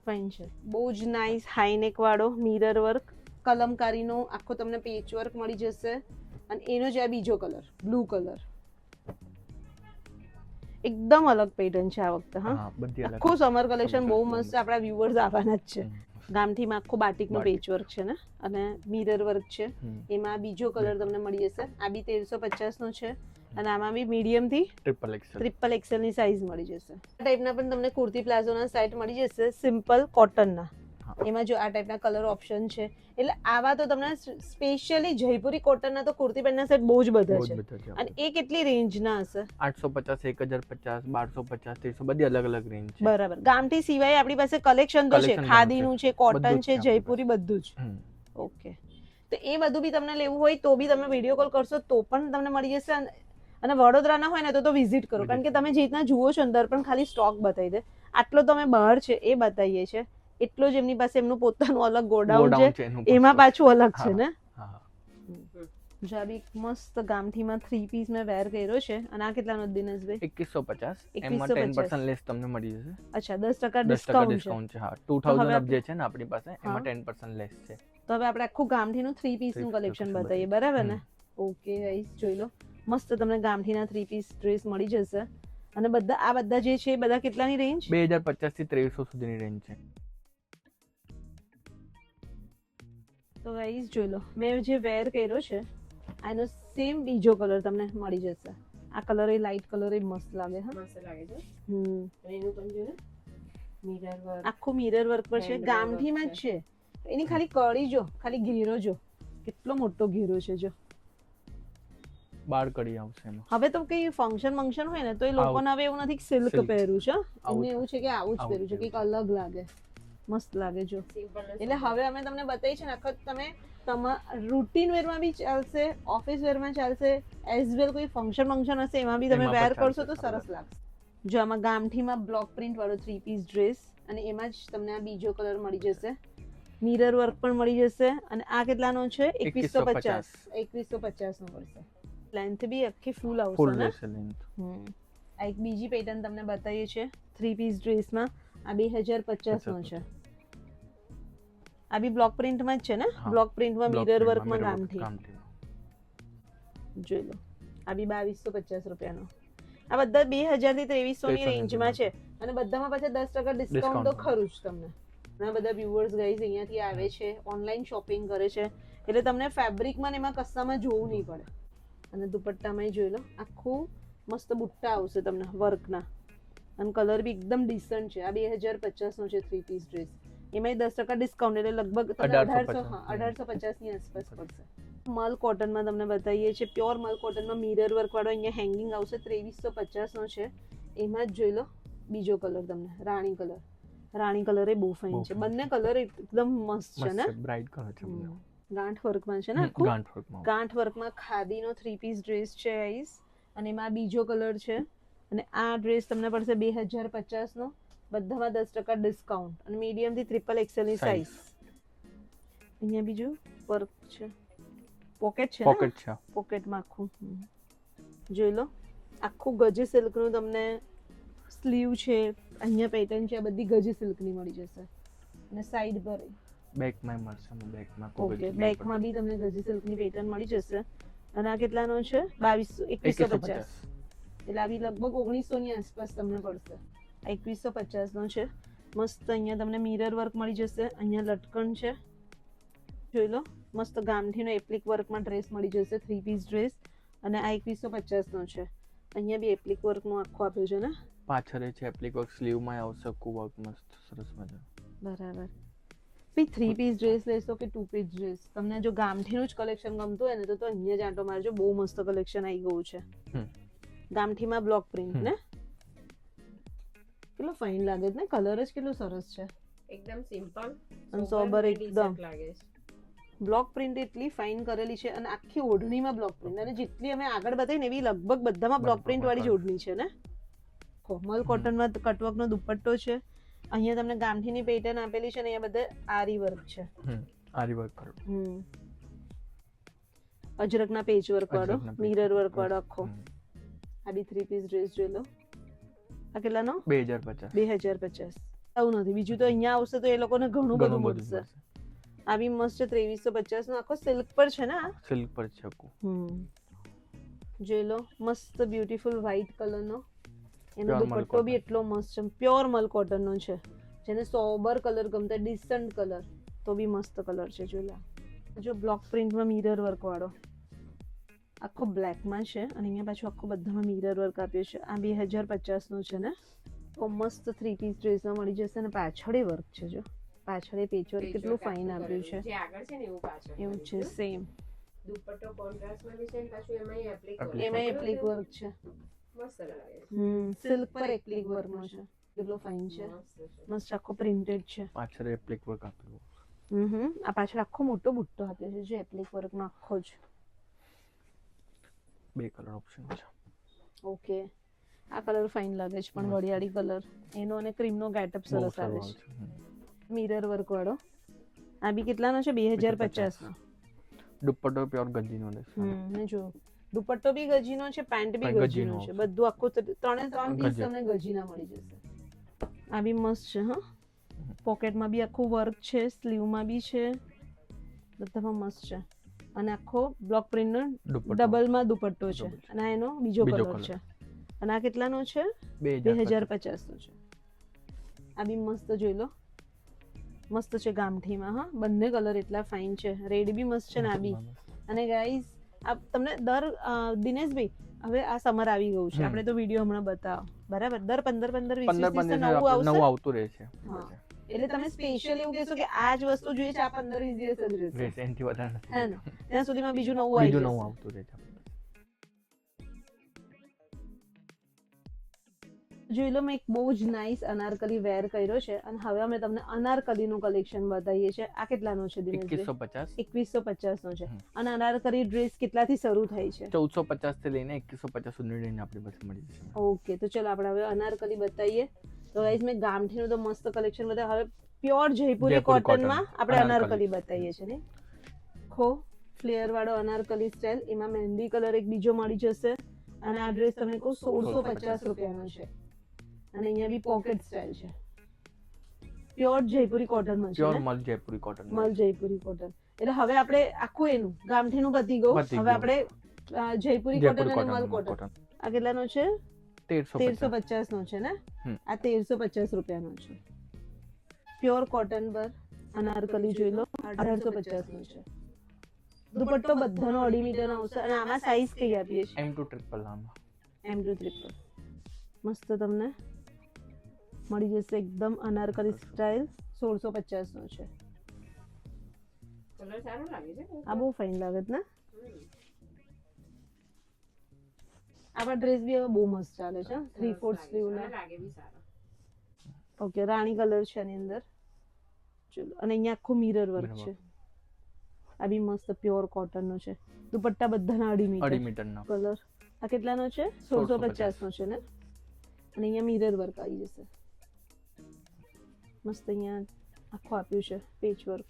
ફાઇન છે, બહુ જ નાઇસ હાઈ નેક વાળો મિરર વર્ક, કલમકારીનો આખો તમને પેચ વર્ક મળી જશે. અને એનો જે આ બીજો કલર, બ્લુ કલર, એકદમ અલગ પેટર્ન છે આ વખતે. હા, બધી અલગ. આખું સમર કલેક્શન બહુ મસ્ત છે. આપણા વ્યુઅર્સ આવવાના જ છે. ગામઠીમાં આખો બાટિકનો બાટિક. પેચ વર્ક છે ને, અને મિરર વર્ક છે. એમાં બીજો કલર તમને મળી જશે. આ બી 1350 નો છે. અને આમાં બી મીડિયમ થી ટ્રિપલ એક્સેલ ની સાઈઝ મળી જશે. આ ટાઈપના પણ તમને કુર્તી પ્લાઝોના સેટ મળી જશે, સિમ્પલ કોટનના. એમાં જો આ ટાઈપના કલર ઓપ્શન છે. એટલે આવા તો તમને સ્પેશિયલી જયપુરી કોટનના તો કુર્તી પેન્ટના સેટ બહુ જ બધા છે. અને એ કેટલી રેન્જના હશે? 850, 1050, 1250, 1300, બધી અલગ અલગ રેન્જ છે. બરાબર. ગામઠી સિવાય આપણી પાસે કલેક્શન તો છે, Collection ખાદીનું છે, કોટન બધું જ છે, છે આપણી જયપુરી, બધું જ. હમ. ઓકે, તો એ બધું બી તમને લેવું હોય તો બી તમે વિડીયો કોલ કરશો તો પણ તમને મળી જશે. અને વડોદરાના હોય ને તો વિઝિટ કરો, કારણ કે તમે જે રીતના જુઓ છો અંદર પણ ખાલી સ્ટોક બતાવી દે. આટલો તમે બહાર છે એ બતાવીએ છે, એટલો જ એમની પાસે એમનું પોતાનું અલગ ગોડાઉન છે, એમાં પાછું અલગ છે ને. જો આ બી મસ્ત ગામઠીમાં 3 પીસ મેં વેર કર્યો છે. અને આ કેટલાનો દિનેશભાઈ? 2150. એમાં 10% લેસ તમને મળી જશે. અચ્છા, 10% 10% ડિસ્કાઉન્ટ છે. ડિસ્કાઉન્ટ છે. હા, 2000 અપ જે છે ને આપણી પાસે, એમાં 10% લેસ છે. તો હવે આપણે આખું ગામઠીનું 3 પીસનું કલેક્શન બતાવીએ, બરાબર ને? ઓકે ગાઈસ, જોઈ લો. મસ્ત તમને ગામઠીના 3 પીસ ડ્રેસ મળી જશે. અને આ બધા જે છે એ બધા કેટલાની રેન્જ? 2050 થી 2300 સુધીની રેન્જ છે. તો ગાઈસ જોઈ લો, મેં જે વેર કર્યો છે આનો સેમ બીજો કલર તમને મળી જશે. આ કલર એ લાઇટ કલર એ મસ્ત લાગે. હા, મસ્ત લાગે છે. અને એનું પણ જો ને, મિરર વર્ક, આખું મિરર વર્ક પર છે, ગામઠીમાં જ છે. એની ખાલી કળી જો, ખાલી ઘેરો જો, કેટલો મોટો ઘેરો છે જો. બાર કડી આવશે એમાં. હવે તો કઈ ફંક્શન હોય ને તો એ લોકોને હવે એવું નથી કે સિલ્ક પહેર્યું છે, એમને એવું છે કે આવું જ પહેર્યું છે, કંઈક અલગ લાગે, મસ્ત લાગે જો. એટલે હવે અમે તમને બતાવી છે ને, આખો તમે રૂટીન વેરમાં બી ચાલશે, ઓફિસ વેરમાં ચાલશે, એઝ વેલ કોઈ ફંક્શન હશે એમાં બી તમે વેર કરશો તો સરસ લાગશે. જો આમાં ગામઠીમાં બ્લોક પ્રિન્ટ વાળો 3 પીસ ડ્રેસ, અને એમાં જ તમને આ બીજો કલર મળી જશે, મિરર વર્ક પણ મળી જશે. અને આ કેટલાનો છે? 2150. 2150 નો પડશે. લેન્થ બી આખી ફૂલ આવશે ને. આ એક બીજી પેટર્ન તમને બતાવીએ છે 3 પીસ ડ્રેસમાં. આ 2050 નો છે. આ બી બ્લોક પ્રિન્ટમાં જ છે ને, બ્લોક પ્રિન્ટમાં મિરર વર્કમાં ગામઠી. જોઈ લો, આ બી 2250 રૂપિયાનો. આ બધા 2000 થી 2300 ની રેન્જમાં છે. અને બધામાં પાછા 10% ડિસ્કાઉન્ટ તો ખરું જ તમને. ઘણા બધા વ્યુઅર્સ ગાઈઝ અહીંયાથી આવે છે, ઓનલાઈન શોપિંગ કરે છે, એટલે તમને ફેબ્રિકમાં ને એમાં કસ્સામાં જોવું નહીં પડે. અને દુપટ્ટામાં જોઈ લો, આખું મસ્ત બુટ્ટા આવશે તમને વર્કના. અને કલર બી એકદમ ડિસન્ટ છે. આ 2050 નો છે 3 પીસ ડ્રેસ. એમાં 10% ડિસ્કાઉન્ટ, એટલે લગભગ 1850 ની આસપાસ પડશે. મલ કોટનમાં તમને બતાવીએ છીએ, પ્યોર મલ કોટનમાં મિરર વર્ક વાળો અહીંયા હેંગિંગ આવશે, 2350 નો છે. એમાં જ જોઈ લો બીજો કલર તમને, રાણી કલર. રાણી કલર એ બહુ ફાઇન છે. બંને કલર એકદમ મસ્ત છે ને, બ્રાઇટ કલર છે. ગાંઠ વર્કમાં છે ને, આખું ગાંઠ વર્કમાં ખાદીનો 3 પીસ ડ્રેસ છે ગાઈસ. અને એમાં બીજો કલર છે. અને આ ડ્રેસ તમને પડશે 2050 નો, બધામાં 10% ડિસ્કાઉન્ટ, અને મીડિયમ થી ટ્રિપલ એક્સેલ ની સાઈઝ. અહીંયા બીજું વર્ક છે, પોકેટ છે, પોકેટમાં આખું જોઈ લો. આખું ગજી સિલ્ક નું તમને સ્લીવ છે, અહીંયા પેટર્ન છે, આ બધી ગજી સિલ્ક ની મળી જશે. અને સાઈડ પર બેકમાં મળશે, ઓકે, બેકમાં બી તમને ગજી સિલ્ક ની પેટર્ન મળી જશે. અને આ કેટલાનો છે? 2150. એટલે આવી લગભગ 1900 ની આસપાસ તમને પડશે. 2150 નો છે. મસ્ત અહીંયા તમને મિરર વર્ક મળી જશે, અહીંયા લટકણ છે, જોઈ લો. મસ્ત ગામઠીનો એપ્લિક વર્કમાં ડ્રેસ મળી જશે, 3 પીસ ડ્રેસ. અને આ 2150 નો છે. અહીંયા બી એપ્લિક વર્કનું આખું આપ્યું છે ને. પાછળ છે એપ્લિક વર્ક, સ્લીવમાં આવશે કુ વર્ક મસ્ત સરસ મજા. બરાબર. પછી 3 પીસ ડ્રેસ લેશો કે 2 પીસ ડ્રેસ? તમને જો ગામઠીનું જ કલેક્શન ગમતું હોય ને તો અહીંયા જ આંટો મારજો, બહુ મસ્ત કલેક્શન આવી ગયું છે. ગામઠીમાં બ્લોક પ્રિન્ટ ને કેટલો ફાઇન લાગે છે ને, કલર જ કેટલો સરસ છે. એકદમ સિમ્પલ અને સોબર એકદમ. decent લાગે છે. બ્લોક પ્રિન્ટ એટલી ફાઇન કરેલી છે અને આખી ઓઢણીમાં બ્લોક પ્રિન્ટ, અને જેટલી અમે આગળ બતાવી ને એવી લગભગ બધામાં બ્લોક પ્રિન્ટ વાળી જ ઓઢણી છે ને. કોમલ કોટનમાં કટવર્કનો દુપટ્ટો છે. અહીંયા તમને ગામઠીની પેટર્ન આપેલી છે ને અહીંયા બધે આરી વર્ક છે. આરી વર્ક કરો. અજરકના પેચ વર્ક વાળો, મિરર વર્ક વાળો આખો. આ બી 3 પીસ ડ્રેસ જોઈ લો. આ કેટલાનો? 2050. 2050. આવું નથી, બીજું તો અહીંયા આવશે તો એ લોકોને ઘણું બધું મળશે. આ બી મસ્ત છે 2350 નો, આખો સિલ્ક પર છે ને આ? સિલ્ક પર છે આખું. જોઈ લો, મસ્ત બ્યુટીફુલ વ્હાઈટ કલર નો. એનો દુપટ્ટો બી એટલો મસ્ત છે, પ્યોર મલ કોટન નો છે. જેને સોબર કલર ગમતા, ડિસન્ટ કલર, તો બી મસ્ત કલર છે. જોઈ લો, જો બ્લોક પ્રિન્ટમાં મિરર વર્ક વાળો આખો બ્લેક માં છે અને અહીંયા પાછું આખો બધામાં મિરર વર્ક આપ્યું છે. આ 2050 નો છે ને. તો મસ્ત 3 પીસ ડ્રેસમાં મળી જશે અને પાછળ વર્ક છે. જો પાછળ પેચ વર્ક કેટલું ફાઇન આપ્યું છે. જે આગળ છે ને એવું પાછળ એવું છે સેમ. દુપટ્ટો કોન્ટ્રાસ્ટમાં બી છે ને પાછું એમાંય એપ્લિક એમાં એપ્લિક વર્ક છે. મસ્ત લાગે છે. સિલ્ક પર એપ્લિક વર્કનો છે. કેટલો ફાઇન છે, મસ્ત આખો પ્રિન્ટેડ છે. પાછળ એપ્લિક વર્ક આપેલું. આ પાછળ આખો મોટો બુટ્ટો આપ્યો છે જે એપ્લિક વર્કનો આખો જ. 2 કલર ઓપ્શન છે. ઓકે, આ કલર ફાઇન લાગે છે પણ વડિયાળી કલર એનો, અને ક્રીમનો ગેટઅપ સરસ આવે છે. મિરર વર્ક વાળો. આ બી કેટલાનો છે? 2050 નો. દુપટ્ટો પ્યોર ગજીનો રહેશે. ને જો દુપટ્ટો બી ગજીનો છે, પેન્ટ બી ગજીનો છે, બધું આખું 3 પીસ તમને ગજીના મળી જશે. આ બી મસ્ત છે. હા, પોકેટમાં બી આખું વર્ક છે, સ્લીવમાં બી છે, બધામાં મસ્ત છે. અને આખો બ્લોક પ્રિન્ટનો ડબલમાં દુપટ્ટો છે અને આ એનો બીજો કલર છે. અને આ કેટલાનો છે? 2050 નો છે. આ બી મસ્ત જોઈ લો, મસ્ત છે ગામઠીમાં. હા, બંને કલર એટલા ફાઇન છે. રેડ બી મસ્ત છે ને આ બી. અને ગાઈઝ આ તમને દિનેશભાઈ, હવે આ સમર આવી ગયું છે, આપણે તો વિડીયો હમણાં બતાવો, બરાબર? દર 15-15 20 નવું આવતું રહે છે. એટલે તમે સ્પેશિયલ એવું કહેશો કે આ જ વસ્તુ જોઈએ છે, આ 15-20 દિવસ જ રહેશે, એનાથી વધારે નથી. હે ને? ત્યાં સુધીમાં બીજું નવું આવતું રહે છે. જોઈ લો, મેં એક બહુ જ નાઇસ અનારકલી વેર કર્યો છે અને હવે અમે તમને અનારકલીનું કલેક્શન બતાવીએ છીએ. આ કેટલાનો છે દિનેશભાઈ? 2150 નો છે. અને અનારકલી ડ્રેસ કેટલાથી શરૂ થાય છે? 1450 થી લઈને 2150 સુધી રેન્જ આપણી પાસે મળી જશે. ઓકે, તો ચલો આપણે હવે અનારકલી બતાવીએ. તો ગાઈસ મેં ગામઠીનું તો મસ્ત કલેક્શન બતાવ્યું, હવે પ્યોર જયપુરી કોટનમાં આપણે અનારકલી બતાવીએ છીએ ને. ખો ફ્લેયર વાળો અનારકલી સ્ટાઇલ, એમાં મહેંદી કલર એક બીજો મળી જશે. અને આ ડ્રેસ તમને કહું 1650 રૂપિયાનો છે. અને અહીંયા બી પોકેટ સ્ટાઇલ છે, પ્યોર જયપુરી કોટનમાં છે. પ્યોર મલ જયપુરી કોટન. મલ જયપુરી કોટન. એટલે હવે આપણે આખું એનું ગામઠીનું પતી ગયું, હવે આપણે જયપુરી કોટન અને મલ કોટન. આ કેટલાનો છે? 1350 નો છે ને. આ 1350 રૂપિયાનો છે. પ્યોર કોટન પર અનારકલી જોઈ લો, 1850 નો છે. દુપટ્ટો બધાનો 2.5 મીટર આવશે. અને આમાં સાઈઝ કઈ આપીએ છીએ? M2 ટ્રિપલ આમાં. M2 triple. મસ્ત તમને મળી જશે એકદમ અનારકલી સ્ટાઇલ. 1650 નો છે. કલર સારો લાગે છે. આ બહુ ફાઇન લાગે છે ને. આ ડ્રેસ બી હવે બહુ મસ્ત ચાલે છે, 3/4 સ્લીવ ના. લાગે બી સારો. ઓકે, રાણી કલર છે આની અંદર. ચલો, અને અહીંયા આખું મિરર વર્ક છે. આ બી મસ્ત પ્યોર કોટન નો છે. દુપટ્ટા બધાના 2.5 મીટર નો કલર. આ કેટલાનો છે? 1650 નો છે ને. અને અહીંયા મિરર વર્ક આવી જશે. મસ્ત અહીંયા આખું આપ્યું છે પેચ વર્ક.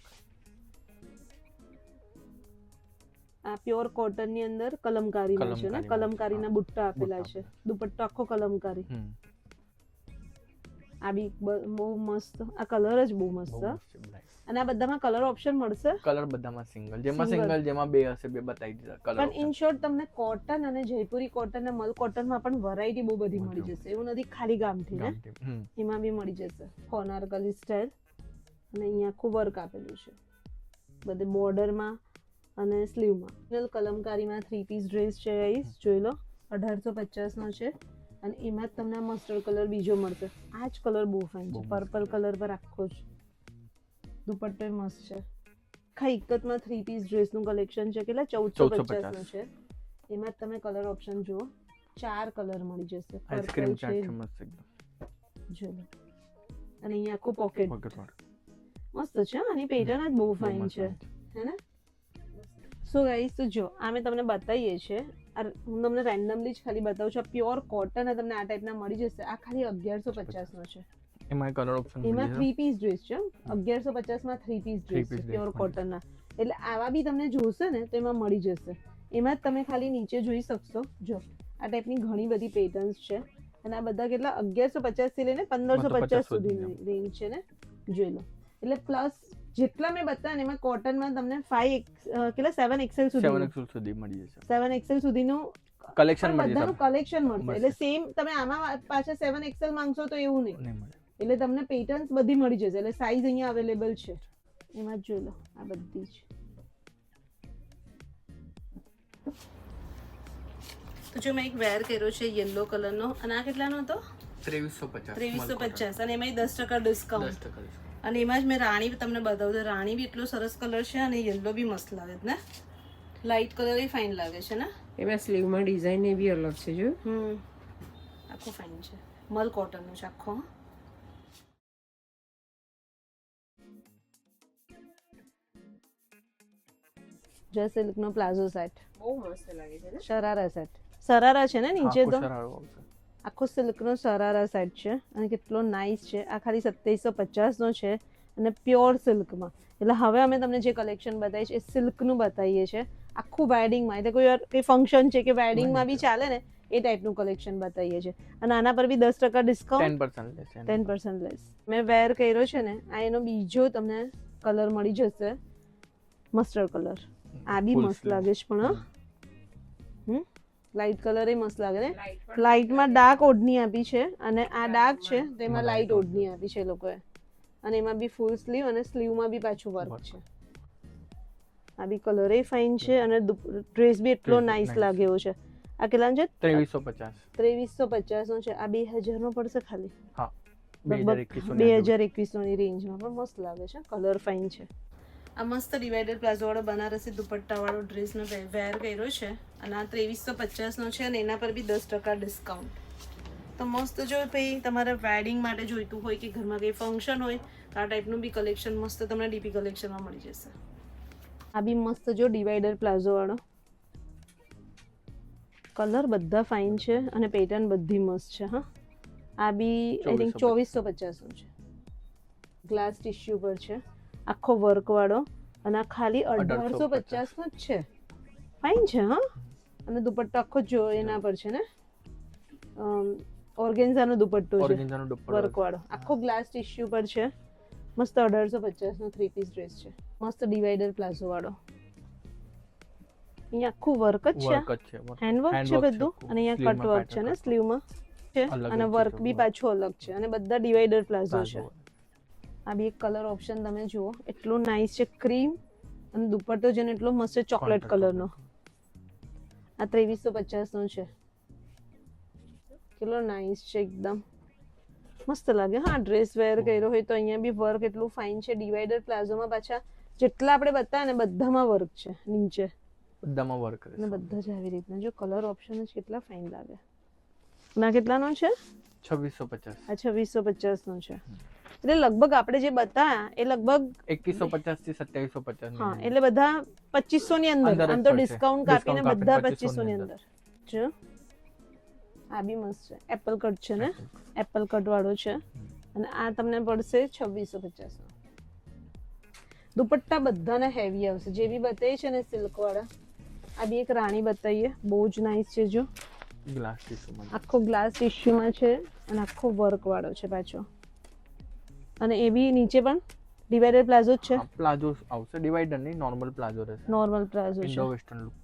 આ પ્યોર કોટન ની અંદર કલમકારીમાં છે ને, કલમકારીના બુટ્ટા આપેલા છે. દુપટ્ટો આખો કલમકારી. આ બી બહુ મસ્ત, આ કલર જ બહુ મસ્ત. અને આ બધામાં કલર ઓપ્શન મળશે? કલર બધામાં સિંગલ, જેમાં 2 હશે 2 બતાવી દીધા કલર. પણ ઇન શોર્ટ તમને કોટન અને જયપુરી કોટન અને મલ કોટનમાં પણ વેરાયટી બહુ બધી મળી જશે. એવું નથી ખાલી ગામઠી ને, એમાં બી મળી જશે. અનારકલી સ્ટાઇલ. અને અહીંયા આખું વર્ક આપેલું છે બધે બોર્ડરમાં અને સ્લીવમાં. કલમકારીમાં 3 પીસ ડ્રેસ છે ગાઈસ, જોઈ લો. 1850 નો છે અને એમાં જ તમને મસ્ટર્ડ કલર બીજો મળશે. આ જ કલર બહુ ફાઇન છે, બહુ મસ્ત પર્પલ કલર પર આખો જ દુપટ્ટો એ મસ્ત છે. આખા એકતમાં 3 પીસ ડ્રેસનું કલેક્શન છે. કેટલા 1450 નું છે. એમાં જ તમે કલર ઓપ્શન જુઓ, 4 કલર મળી જશે. આઈસ્ક્રીમ પર્પલ ચાટ છે, છે મસ્ત એકદમ. જો લો. અને અહીંયા આખું પોકેટ પોકેટ વાળું. મસ્ત છે. આની પેટર્ન જ બહુ બહુ ફાઇન મસ્ત છે, છે. હે ને? સો ગાઈસ, તો જો આ મેં તમને બતાવીએ છે, હું તમને રેન્ડમલી જ ખાલી બતાવું છું. પ્યોર કોટન તમને આ ટાઈપના મળી જશે. આ ખાલી 1150 નો છે. એમાં કલર ઓપ્શન એમાં મળી 3 પીસ ડ્રેસ છે. 1150 માં 3 પીસ ડ્રેસ છે, piece પ્યોર dress કોટનના. એટલે આવા બી તમને જોશે ને તો એમાં મળી જશે. એમાં જ તમે ખાલી નીચે જોઈ શકશો. જો આ ટાઈપની ઘણી બધી પેટર્ન્સ છે અને આ બધા કેટલા 1150 થી લઈને 1550 સુધીની રેન્જ છે ને, જોઈ લો. એટલે પ્લસ જેટલા મેં બતાવ્યા ને એમાં કોટનમાં તમને 7 એક્સેલ 7 XL સુધી મળી જશે. 7 એક્સેલ સુધીનું કલેક્શન મળી બધાનું જશે. કલેક્શન મળશે. એટલે સેમ તમે આમાં પાછા 7 એક્સેલ માંગશો તો એવું નહીં. નહીં મળે. એટલે તમને પેટર્ન્સ બધી મળી જશે. એટલે સાઈઝ અહીંયા અવેલેબલ છે. એમાં જોઈ લો આ બધી જ. તો જો મેં એક વેર કર્યો છે યલો કલરનો અને આ કેટલાનો હતો? 2350. 2350 અને એમાં 10% ડિસ્કાઉન્ટ. 10% અને એમાં જ મેં રાણી તમને બતાવું તો રાણી બી એટલો સરસ કલર છે અને યલો બી મસ્ત લાગે છે ને. લાઇટ કલર એ ફાઇન લાગે છે ને. એમાં સ્લીવમાં ડિઝાઇન એ બી અલગ છે જો. આખો ફાઇન છે. મલ કોટનનો છે આખો. જે સિલ્કનો પ્લાઝો સેટ, બહુ મસ્ત લાગે છે ને. શરારા સેટ. શરારા છે ને નીચે તો શરારો આવશે. આખો સિલ્કનો શરારા સેટ છે અને કેટલો નાઇસ છે. આ ખાલી 2750 નો છે અને પ્યોર સિલ્કમાં. એટલે હવે અમે તમને જે કલેક્શન બતાવીએ છીએ એ સિલ્કનું બતાવીએ છીએ આખું વેડિંગમાં. એટલે કોઈ કંઈ ફંક્શન છે કે વેડિંગમાં બી ચાલે ને એ ટાઈપનું કલેક્શન બતાવીએ છીએ. અને આના પર બી 10% ડિસ્કાઉન્ટ, 10% લેસ. 10% લેસ. મેં વેર કર્યો છે ને આ એનો બીજો તમને કલર મળી જશે, મસ્ટર્ડ કલર. આ બી મસ્ત લાગે છે પણ લાઇટ કલર એ મસ્ત લાગે ને. લાઇટમાં ડાર્ક ઓઢણી આપી છે અને આ ડાર્ક છે તો એમાં લાઇટ ઓઢણી આપી છે એ લોકોએ. અને એમાં બી ફૂલ સ્લીવ અને સ્લીવમાં બી પાછું વર્ક છે. આ બી કલર એ ફાઇન છે અને ડ્રેસ બી એટલો નાઇસ લાગે એવો છે. આ કેટલાનો છે? 2350. 2350 નો છે. આ 2000 નો પડશે ખાલી. હા, લગભગ 2021 ની રેન્જમાં પણ મસ્ત લાગે છે. કલર ફાઇન છે. આ મસ્ત ડિવાઈડર પ્લાઝો વાળો બનારસી દુપટ્ટા વાળો ડ્રેસ નો વેર કર્યો છે અને આ 2350 નો છે અને એના પર બી 10% ડિસ્કાઉન્ટ. તો મસ્ત જો ભાઈ તમારે વેડિંગ માટે જોઈતું હોય કે ઘરમાં કંઈ ફંક્શન હોય તો આ ટાઈપનું બી કલેક્શન મસ્ત તમને ડીપી કલેક્શનમાં મળી જશે. આ બી મસ્ત જો ડિવાઈડર પ્લાઝો વાળો. કલર બધા ફાઇન છે અને પેટર્ન બધી મસ્ત છે. હા, આ બી આઈ થિંક 2450 નું છે. ગ્લાસ ટિશ્યુ પર છે, આખો વર્ક વાળો અને આ ખાલી 1850 નો જ છે. ફાઇન છે. હા, અને દુપટ્ટો આખો જો એના પર છે ને ઓર્ગેન્ઝાનો દુપટ્ટો છે, વર્ક વાળો આખો ગ્લાસ ટિશ્યુ પર છે. મસ્ત 1850 નો 3 પીસ ડ્રેસ છે. મસ્ત ડિવાઈડર પ્લાઝો વાળો. અહીંયા આખું વર્ક જ છે, હેન્ડવર્ક છે બધું. અને અહીંયા કટ વર્ક છે ને સ્લીવમાં છે અને વર્ક બી પાછું અલગ છે અને બધા ડિવાઈડર પ્લાઝો છે. આ બી એક કલર ઓપ્શન તમે જુઓ, એટલો નાઇસ છે. ક્રીમ અને દુપટ્ટો છે ને એટલો મસ્ત છે ચોકલેટ કલરનો. આ 2350 નો છે. કેટલો નાઇસ છે, એકદમ મસ્ત લાગે. હા, ડ્રેસ વેર કર્યો હોય તો અહીંયા બી વર્ક એટલું ફાઇન છે. ડિવાઈડર પ્લાઝોમાં પાછા જેટલા આપણે બતાવ્યા ને બધામાં વર્ક છે નીચે. બધામાં વર્ક કરે અને બધા જ આવી રીતના જો કલર ઓપ્શન જ કેટલા ફાઇન લાગે. ના કેટલાનો છે? 2650. આ 2650 નો છે. એટલે લગભગ આપણે જે બતાવ્યા એ લગભગ 2150 થી 2750. હા, એટલે બધા 2500 ની અંદર. આમ તો ડિસ્કાઉન્ટ કાપીને બધા 2500 ની અંદર. જો આ બી મસ્ત છે. એપલ કટ છે ને, એપલ કટ વાળો છે અને આ તમને પડશે 2650 નો. દુપટ્ટા બધાના હેવી આવશે જે બી બતાવી છે ને સિલ્ક વાળા. આ બી એક રાણી બતાવીએ, બહુ જ નાઇસ છે. જો ગ્લાસ ટિશ્યુમાં, આખો ગ્લાસ ટિશ્યુમાં છે અને આખો વર્ક વાળો છે પાછો. અને એ બી નીચે પણ ડિવાઈડર પ્લાઝો જ છે. પ્લાઝો આવશે, ડિવાઈડર નહીં, નોર્મલ પ્લાઝો રહેશે. નોર્મલ પ્લાઝો છે. Indo western look.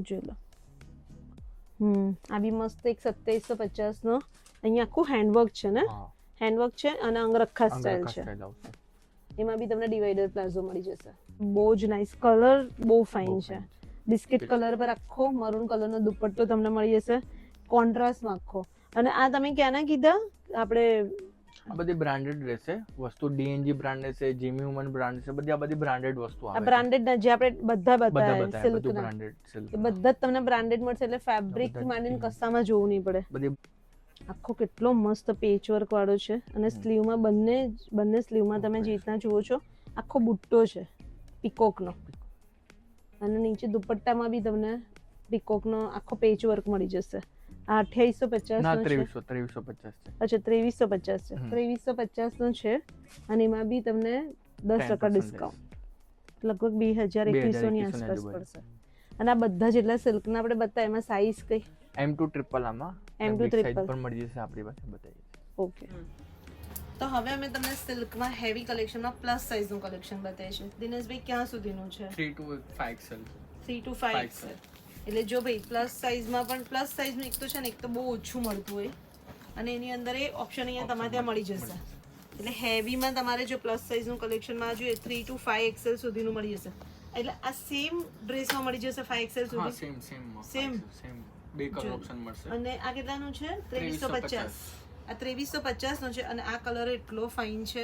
જો લો. આ બી મસ્ત એક 2750 નો. અહીંયા આખું હેન્ડવર્ક છે ને, હેન્ડવર્ક છે અને અંગરખા સ્ટાઇલ છે. એમાં બી તમને ડિવાઈડર પ્લાઝો મળી જશે. બહુ જ નાઇસ. કલર બહુ ફાઇન છે. બિસ્કિટ કલર પર આખો મરૂન કલરનો દુપટ્ટો તમને મળી જશે કોન્ટ્રાસ્ટમાં આખો. અને આ તમે ક્યાંના કીધા આપણે આ બધી બ્રાન્ડેડ રહેશે વસ્તુ, ડીએનજી બ્રાન્ડ છે, જીમી વુમન બ્રાન્ડ છે, બધી આ બધી બ્રાન્ડેડ વસ્તુ આ આવે છે. બ્રાન્ડેડ ના જે આપણે બધા બધા બતાવ્યા બધા સિલ્ક બધું ના બ્રાન્ડેડ સિલ્ક એ બધા જ તમને બ્રાન્ડેડ મળશે એટલે ફેબ્રિક બધા જ માંડીને premium. કસામાં જોવું નહીં પડે. બધી આખો કેટલો મસ્ત પેચવર્ક વાળો છે અને સ્લીવમાં બંને સ્લીવમાં તમે જે રીતના જુઓ છો આખો બુટ્ટો છે પીકોકનો અને નીચે દુપટ્ટામાં બી તમને પીકોકનો આખો પેચવર્ક મળી જશે. આ 2850 ના નો છે. 2350 છે. અચ્છા 2350 છે. 2350 નો છે અને એમાં બી તમને 10% 10% ડિસ્કાઉન્ટ લગભગ 2000-2100 ની 2100 આસપાસ આજુબાજુ. પડશે. અને આ બધા જેટલા સિલ્કના આપણે બતાવ્યા એમાં સાઈઝ કઈ M2 ટ્રિપલ આમાં M2 big size triple. પણ મળી જશે આપણી પાસે બતાવીએ. ઓકે. તો હવે અમે તમને સિલ્કમાં હેવી કલેક્શનમાં પ્લસ સાઇઝનું કલેક્શન બતાવીએ છીએ. દિનેશભાઈ ક્યાં સુધીનું છે? 3 to 5XL. 3 to 5 XL. એટલે જો ભાઈ પ્લસ સાઇઝમાં પણ પ્લસ સાઇઝનું એક તો છે ને એક તો બહુ ઓછું મળતું હોય અને એની અંદર એ ઓપ્શન અહીંયા તમારે ત્યાં મળી જશે. એટલે હેવીમાં તમારે જો પ્લસ સાઇઝનું કલેક્શનમાં જોઈએ 3 to 5 XL સુધીનું મળી જશે. એટલે આ સેમ ડ્રેસમાં મળી જશે 5 XL હા સુધી. Same Same. બે કલર ઓપ્શન મળશે. અને આ કેટલાનું છે? 2350. આ 2350 નો છે અને આ કલર એટલો ફાઇન છે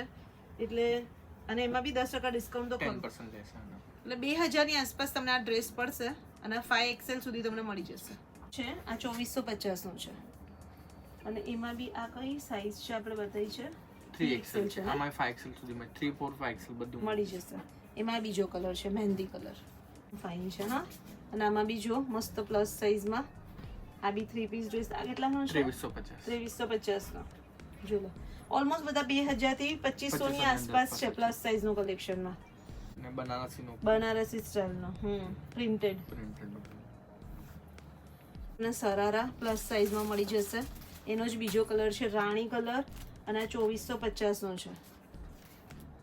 એટલે અને એમાં બી 10% ડિસ્કાઉન્ટ તો ખરું. 10% લેશે આનો. એટલે 2000 ની આસપાસ તમને આ ડ્રેસ પડશે અને 5 XL સુધી તમને મળી જશે. છે આ 2450 નો છે અને એમાં બી આ કઈ સાઈઝ છે આપણે બતાવી છે 3XL છે. ને? આમાં 5XL સુધીમાં 3 4 5XL બધું મળી જશે. એમાં બીજો કલર છે મહેંદી કલર ફાઇન છે હા. અને આમાં બી જો મસ્ત પ્લસ સાઈઝમાં આ બી 3 પીસ ડ્રેસ આ કેટલાનો છે? 2350. 2350 નો. જો લો ઓલમોસ્ટ બધા 2000 થી 2500 ની આસપાસ છે પ્લસ સાઈઝ નું કલેક્શનમાં. ને બનારસીનો બનારસી સ્ટાઇલનો પ્રિન્ટેડ પ્રિન્ટેડ અને સરારા પ્લસ સાઈઝમાં મળી જશે. એનો જ બીજો કલર છે રાણી કલર અને આ 2450 નો છે.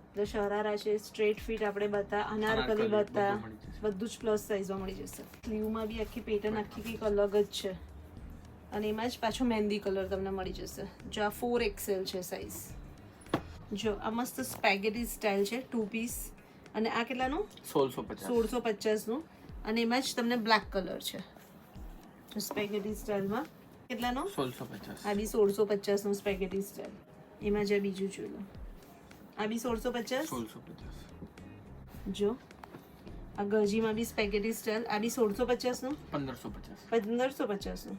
એટલે શરારા છે સ્ટ્રેટ ફિટ આપણે બતા અનારકલી બતા બધું જ પ્લસ સાઈઝમાં મળી જશે. સ્લીવમાં બી આખી પેટર્ન આખી કંઈક અલગ જ છે અને એમાં જ પાછો મહેંદી કલર તમને મળી જશે. જો આ 4XL છે સાઈઝ. જો આ મસ્ત સ્પેગેટી સ્ટાઇલ છે 2 પીસ અને આ કેટલાનું? 1650 નું અને એમાં જ તમને બ્લેક કલર છે સ્પેગેટી સ્ટાઇલમાં. કેટલાનો? 1650. આ બી 1650 નું સ્પેગેટી સ્ટાઇલ. એમાં જે બીજું જોઈ લો આ બી 1650. જો આ ગજીમાં બી સ્પેગેટી સ્ટાઇલ આ બી 1650 નું 1550 નું.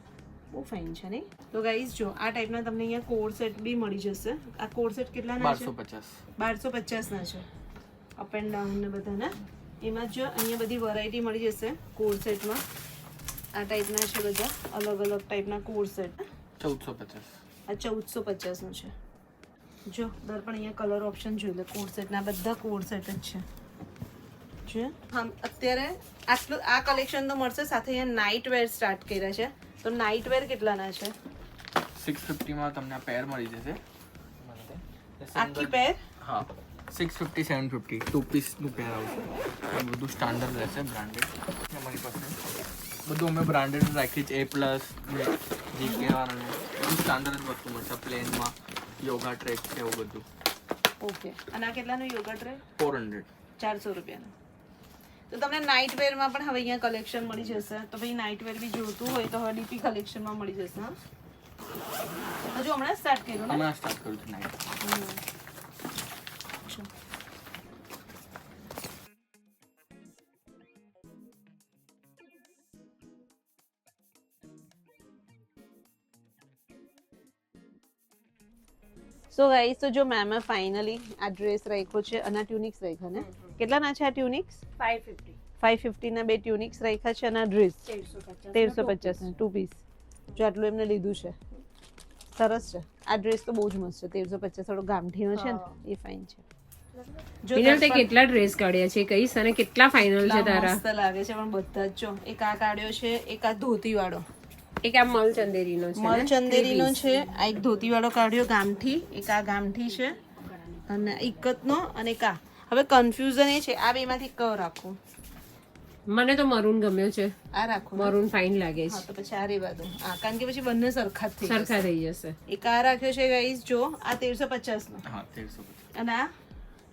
બહુ ફાઇન છે નહીં? તો ગાઈઝ જો આ ટાઈપના તમને અહીંયા કોડ સેટ બી મળી જશે. આ કોડ સેટ કેટલાના છે? 1250 ના છે. અપ એન્ડ ડાઉન ને બધા ને એમાં જો અહીંયા બધી વેરાયટી મળી જશે કોડ સેટમાં. આ ટાઈપના છે બધા અલગ અલગ ટાઈપના કોડ સેટ. 1450. આ 1450 નું છે. જો દર પણ અહીંયા કલર ઓપ્શન જોઈ લો કોડ સેટના બધા કોડ સેટ જ છે. જો હા અત્યારે આટલું આ કલેક્શન તો મળશે સાથે અહીંયા નાઇટ વેર સ્ટાર્ટ કર્યા છે. તો નાઇટ વેર કેટલાના છે? 650 માં તમને આ પેર મળી જશે. આખી પેર હા 650 750 2 પીસ નું પેર આવશે. આ બધું સ્ટાન્ડર્ડ રહેશે બ્રાન્ડેડ. અમારી પાસે બધું અમે બ્રાન્ડેડ રાખી છે A+ GK વાળાનું બધું સ્ટાન્ડર્ડ વસ્તુ મળશે પ્લેનમાં. યોગા ટ્રેક છે એવું બધું. ઓકે અને આ કેટલાનું યોગા ટ્રે? 400. 400 રૂપિયાનું. તો તમને નાઇટ વેરમાં પણ હવે અહીંયા કલેક્શન મળી જશે. તો ભાઈ નાઇટ વેર બી જોતું હોય તો હવે ડીપી કલેક્શનમાં મળી જશે. હા હજુ હમણાં સ્ટાર્ટ કર્યું ને? હમણાં સ્ટાર્ટ કર્યું છે નાઇટ. સો ગાઈસ તો જો મેમે ફાઇનલી આ ડ્રેસ રાખ્યો છે અને આ ટ્યુનિક્સ રાખ્યા ને કેટલાના છે આ ટ્યુનિક્સ? 550 550 ના બે ટ્યુનિક્સ રાખ્યા છે અને આ ડ્રેસ 1350 ના 2 પીસ. જો આટલું એમને લીધું છે સરસ છે. આ ડ્રેસ તો બહુ જ મસ્ત છે 1350 થોડો ગામઠીનો છે ને એ ફાઇન છે. જો વિનલ તે કેટલા ડ્રેસ કાઢ્યા છે કઈસ અને કેટલા ફાઇનલ છે તારા? મસ્ત લાગે છે પણ બધા જ જો એક આ કાઢ્યો છે એક આ ધોતી વાળો એક આ મલચંદેરીનો છે મલચંદેરીનો છે આ એક ધોતી વાળો કાઢ્યો ગામઠી એક આ ગામઠી છે અને ઇકતનો અને એક આ. હવે કન્ફ્યુઝન એ છે આ બેમાંથી કયો રાખું? મને તો મરૂન ગમ્યો છે. આ રાખું ને? મરૂન ફાઇન લાગે હા છે. તો પછી આ રેવા દો. હા કારણ કે પછી બંને સરખા જ થઈ જશે. સરખા થઈ જશે. એક આ રાખ્યો છે ગાઈસ જો આ 1350 નો હા 1350. અને આ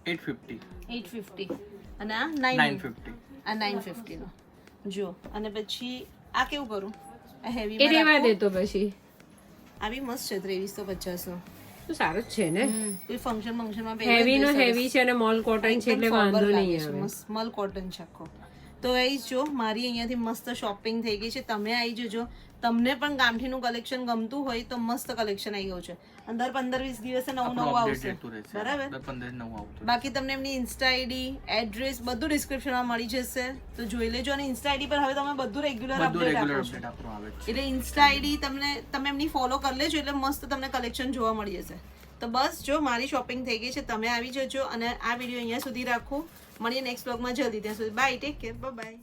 850. 850 અને આ 950. આ 950 નો. જો અને પછી આ કેવું કરું આ એ હેવી રેવા દે તો પછી આવી મસ્ત છે 2350 નો તો સારું જ છે ને. કોઈ ફંક્શનમાં હેવી નો હેવી છે અને મોલ કોટન છે એટલે વાંધો નહીં આવે. મસ્ત કોટન છે આખો. તો એ જો મારી અહીંયાથી મસ્ત શોપિંગ થઈ ગઈ છે. તમે આવી જજો. તમને પણ ગામઠીનું કલેક્શન ગમતું હોય તો મસ્ત કલેક્શન આવી ગયું છે. અંદર 15-20 દિવસે નવું આવશે બરાબર. બાકી તમને એમની ઇન્સ્ટા આઈડી એડ્રેસ બધું ડિસ્ક્રિપ્શનમાં મળી જશે તો જોઈ લેજો. અને ઇન્સ્ટા આઈડી પર હવે તમે બધું રેગ્યુલર અપડેટ આપો છો એટલે ઇન્સ્ટા આઈડી તમે એમની ફોલો કરી લેજો એટલે મસ્ત તમને કલેક્શન જોવા મળી જશે. તો બસ જો મારી શોપિંગ થઈ ગઈ છે. તમે આવી જજો અને આ વિડીયો અહીંયા સુધી રાખો. મળીએ નેક્સ્ટ બ્લોગમાં જલ્દી. ત્યાં સુધી બાય, ટેક કેર, બાય.